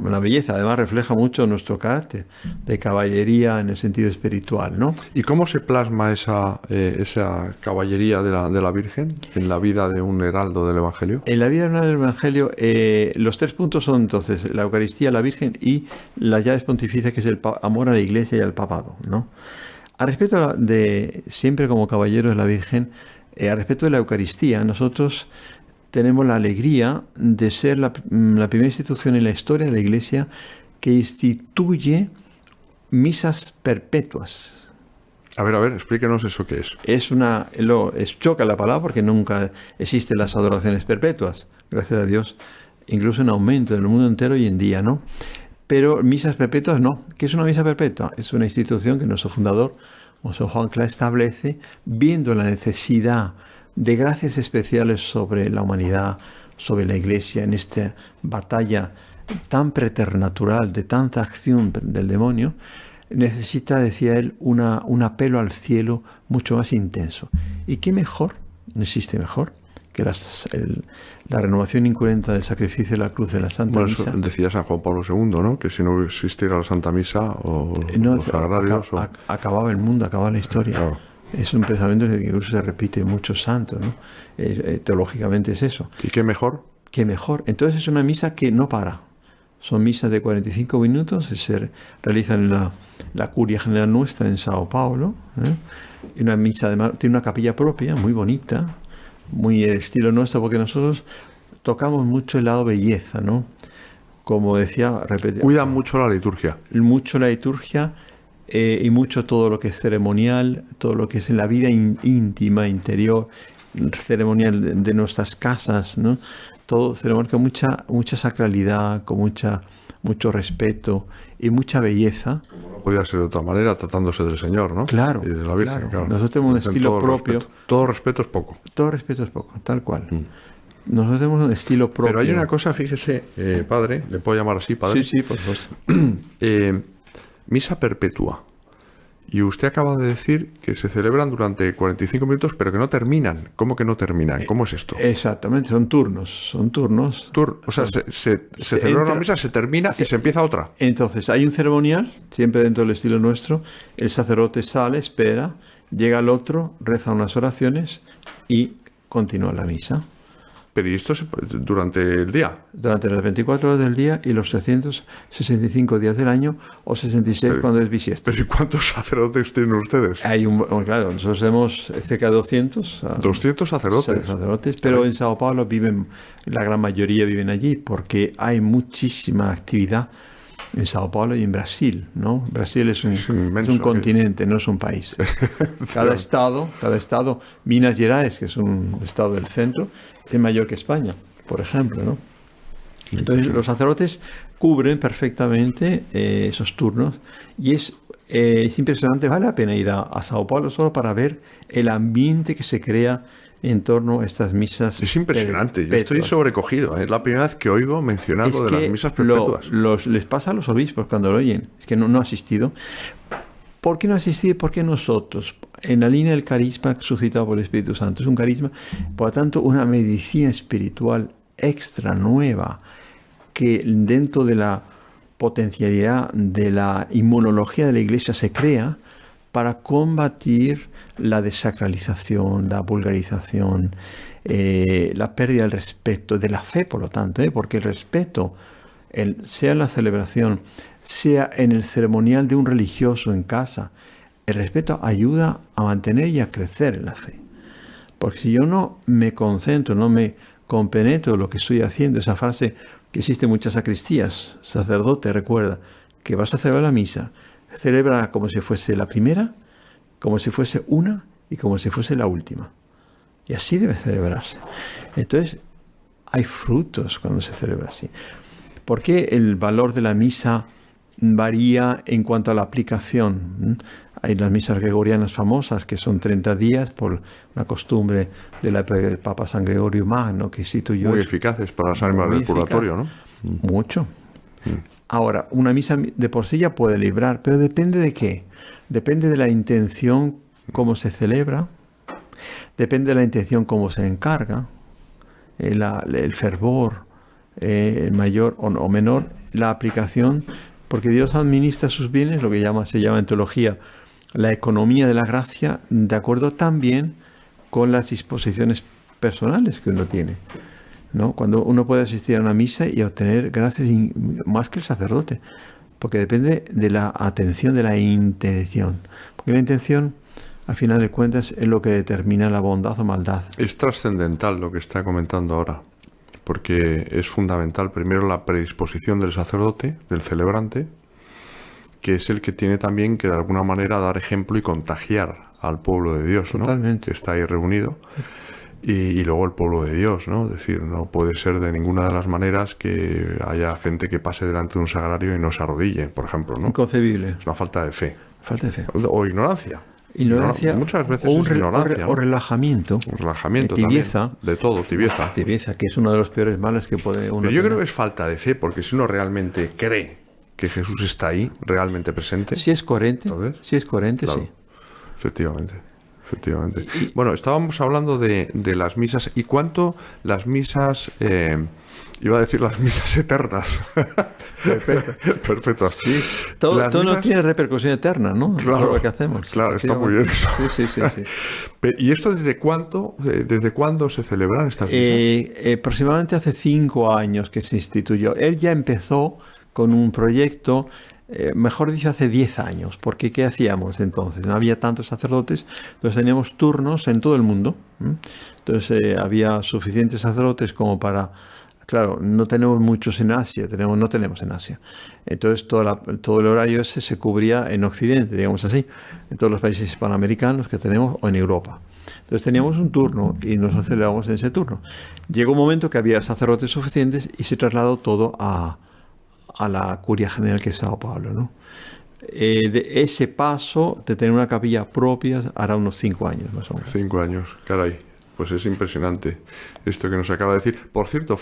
una belleza. Además refleja mucho nuestro carácter de caballería en el sentido espiritual, ¿no? ¿Y cómo se plasma esa caballería de la Virgen en la vida de un heraldo del Evangelio? En la vida del Evangelio, los 3 puntos son entonces la Eucaristía, la Virgen y las llaves pontificias, que es el amor a la Iglesia y al papado, ¿no? A respecto de, siempre como caballeros de la Virgen, a respecto de la Eucaristía, nosotros tenemos la alegría de ser la primera institución en la historia de la Iglesia que instituye misas perpetuas. A ver, explíquenos eso qué es. Choca la palabra porque nunca existen las adoraciones perpetuas, gracias a Dios, incluso en aumento en el mundo entero hoy en día, ¿no? Pero misas perpetuas no. ¿Qué es una misa perpetua? Es una institución que nuestro fundador, Monseñor Juan Cla, establece viendo la necesidad de gracias especiales sobre la humanidad, sobre la Iglesia, en esta batalla tan preternatural, de tanta acción del demonio. Necesita, decía él, un apelo al cielo mucho más intenso. ¿Y qué mejor? No existe mejor que la renovación incruenta del sacrificio de la cruz de la Santa Misa. Eso decía San Juan Pablo II, ¿no? Que si no existiera la Santa Misa o los sagrarios... Acababa el mundo, acababa la historia. Claro. Es un pensamiento que incluso se repite en muchos santos, ¿no? Teológicamente es eso. ¿Y qué mejor? ¿Qué mejor? Entonces es una misa que no para. Son misas de 45 minutos, se realizan en la Curia General nuestra en Sao Paulo. Y una misa, además, tiene una capilla propia, muy bonita, muy estilo nuestro, porque nosotros tocamos mucho el lado belleza, ¿no? Como decía, cuidan mucho la liturgia. Mucho la liturgia y mucho todo lo que es ceremonial, todo lo que es en la vida íntima, interior, ceremonial de nuestras casas, ¿no? Todo ceremonial con mucha sacralidad, con mucho respeto y mucha belleza. Como no podía ser de otra manera, tratándose del Señor, ¿no? Claro. Y de la Virgen, claro. Nosotros tenemos un estilo propio. Todo respeto es poco. Todo respeto es poco, tal cual. Nosotros tenemos un estilo propio. Pero hay una cosa, fíjese, padre, ¿le puedo llamar así, padre? Sí, por supuesto. Misa perpetua. Y usted acaba de decir que se celebran durante 45 minutos, pero que no terminan. ¿Cómo que no terminan? ¿Cómo es esto? Exactamente, son turnos. O sea, se celebra una misa, se termina y se empieza otra. Entonces, hay un ceremonial, siempre dentro del estilo nuestro. El sacerdote sale, espera, llega el otro, reza unas oraciones y continúa la misa. Pero ¿y esto durante el día? Durante las 24 horas del día y los 365 días del año o 66 cuando es bisiesto. ¿Pero y cuántos sacerdotes tienen ustedes? Claro, nosotros tenemos cerca de 200. 200 sacerdotes. Pero en Sao Paulo la gran mayoría viven allí porque hay muchísima actividad en Sao Paulo y en Brasil, ¿no? Brasil es un continente, no es un país. Cada estado, Minas Gerais, que es un estado del centro, es mayor que España, por ejemplo, ¿no? Entonces los sacerdotes cubren perfectamente esos turnos y es impresionante, vale la pena ir a Sao Paulo solo para ver el ambiente que se crea en torno a estas misas. Es impresionante, yo estoy sobrecogido. Es la primera vez que oigo mencionar lo de las misas perpetuas. Les pasa a los obispos cuando lo oyen, es que no ha asistido. ¿Por qué no ha asistido? Porque nosotros, en la línea del carisma suscitado por el Espíritu Santo, es un carisma, por lo tanto, una medicina espiritual extra nueva, que dentro de la potencialidad de la inmunología de la Iglesia se crea para combatir la desacralización, la vulgarización, la pérdida del respeto, de la fe, por lo tanto, porque el respeto, sea en la celebración, sea en el ceremonial de un religioso en casa, el respeto ayuda a mantener y a crecer en la fe. Porque si yo no me concentro, no me compenetro lo que estoy haciendo, esa frase que existe en muchas sacristías, sacerdote, recuerda que vas a celebrar la misa, celebra como si fuese la primera, como si fuese una y como si fuese la última. Y así debe celebrarse. Entonces, hay frutos cuando se celebra así. ¿Por qué el valor de la misa varía en cuanto a la aplicación? Hay las misas gregorianas famosas, que son 30 días, por una costumbre de la época del Papa San Gregorio Magno, que instituyó. Muy eficaces para las ánimas del purgatorio, ¿no? Mucho. Ahora, una misa de por sí ya puede librar, pero depende de qué. Depende de la intención, cómo se celebra. Depende de la intención, cómo se encarga. El fervor, mayor o menor, la aplicación, porque Dios administra sus bienes, lo que se llama en teología la economía de la gracia, de acuerdo también con las disposiciones personales que uno tiene, ¿no? Cuando uno puede asistir a una misa y obtener gracias más que el sacerdote, porque depende de la atención, de la intención, porque la intención, al final de cuentas, es lo que determina la bondad o maldad. Es trascendental lo que está comentando ahora, porque es fundamental primero la predisposición del sacerdote, del celebrante, que es el que tiene también que de alguna manera dar ejemplo y contagiar al pueblo de Dios, ¿no? Totalmente. Que está ahí reunido. Y luego el pueblo de Dios, ¿no? Es decir, no puede ser de ninguna de las maneras que haya gente que pase delante de un sagrario y no se arrodille, por ejemplo, ¿no? Inconcebible. Es una falta de fe. Falta de fe. O ignorancia. Ignorancia. Muchas veces o es ignorancia, ¿no? o relajamiento. Un relajamiento tibieza. también. De todo, tibieza. Tibieza, que es uno de los peores males que puede uno Pero yo tener. creo que es falta de fe, porque si uno realmente cree que Jesús está ahí, realmente presente. Si es coherente, Entonces, si es coherente, claro, sí. Efectivamente. Bueno, estábamos hablando de las misas. ¿Y cuánto las misas, iba a decir las misas eternas? Perfecto. Sí. Todo no tiene repercusión eterna, ¿no? Claro, lo que hacemos. claro, está muy bien eso. Sí. ¿Y esto desde cuándo se celebran estas misas? Aproximadamente hace 5 años que se instituyó. Él ya empezó con un proyecto, mejor dicho, hace 10 años, porque ¿qué hacíamos entonces? No había tantos sacerdotes, entonces teníamos turnos en todo el mundo. Entonces había suficientes sacerdotes como para... Claro, no tenemos muchos en Asia, no tenemos en Asia. Entonces todo el horario ese se cubría en Occidente, digamos así, en todos los países hispanoamericanos que tenemos o en Europa. Entonces teníamos un turno y nos celebrábamos en ese turno. Llegó un momento que había sacerdotes suficientes y se trasladó todo a la Curia General, que es Sao Paulo, ¿no? De ese paso de tener una capilla propia hará unos 5 años más o menos. 5 años, caray. Pues es impresionante esto que nos acaba de decir. Por cierto,